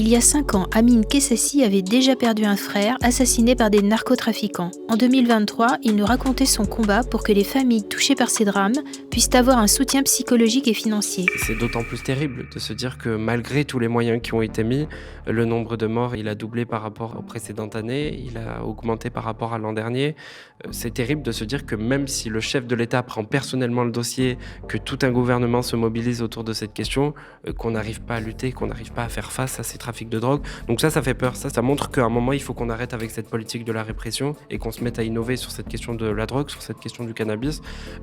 Il y a 5 ans, Amine Kessassi avait déjà perdu un frère assassiné par des narcotrafiquants. En 2023, il nous racontait son combat pour que les familles touchées par ces drames puissent avoir un soutien psychologique et financier. C'est d'autant plus terrible de se dire que malgré tous les moyens qui ont été mis, le nombre de morts, il a doublé par rapport aux précédentes années, il a augmenté par rapport à l'an dernier. C'est terrible de se dire que même si le chef de l'État prend personnellement le dossier, que tout un gouvernement se mobilise autour de cette question, qu'on n'arrive pas à lutter, qu'on n'arrive pas à faire face à ces trafics de drogue. Donc ça fait peur. Ça montre qu'à un moment, il faut qu'on arrête avec cette politique de la répression et qu'on se mette à innover sur cette question de la drogue, sur cette question du cannabis.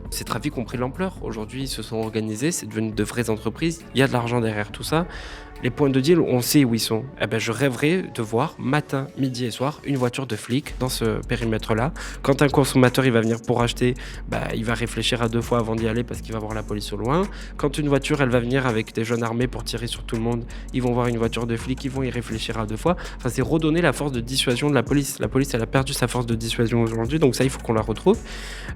Ces trafics ont pris l'ampleur. Aujourd'hui, ils se sont organisés, c'est devenu de vraies entreprises. Il y a de l'argent derrière tout ça. Les points de deal, on sait où ils sont. Je rêverais de voir matin, midi et soir une voiture de flic dans ce périmètre-là. Quand un consommateur il va venir pour acheter, il va réfléchir à 2 fois avant d'y aller parce qu'il va voir la police au loin. Quand une voiture elle va venir avec des jeunes armés pour tirer sur tout le monde, ils vont voir une voiture de flic, ils vont y réfléchir à 2 fois. Enfin, c'est redonner la force de dissuasion de la police. La police elle a perdu sa force de dissuasion aujourd'hui, donc ça il faut qu'on la retrouve.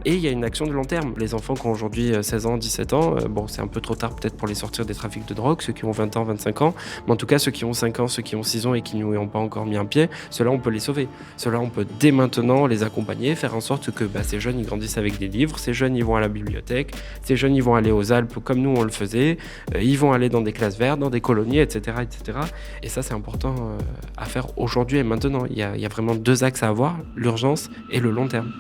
Et il y a une action de long terme. Les enfants qui ont aujourd'hui 16 ans, 17 ans, c'est un peu trop tard peut-être pour les sortir des trafics de drogue, ceux qui ont 20 ans, 25 ans. Mais en tout cas, ceux qui ont 5 ans, ceux qui ont 6 ans et qui n'y ont pas encore mis un pied, ceux-là, on peut les sauver. Ceux-là, on peut dès maintenant les accompagner, faire en sorte que ces jeunes, ils grandissent avec des livres, ces jeunes, ils vont à la bibliothèque, ces jeunes, ils vont aller aux Alpes comme nous, on le faisait, ils vont aller dans des classes vertes, dans des colonies, etc. etc. Et ça, c'est important à faire aujourd'hui et maintenant. Il y a vraiment 2 axes à avoir, l'urgence et le long terme.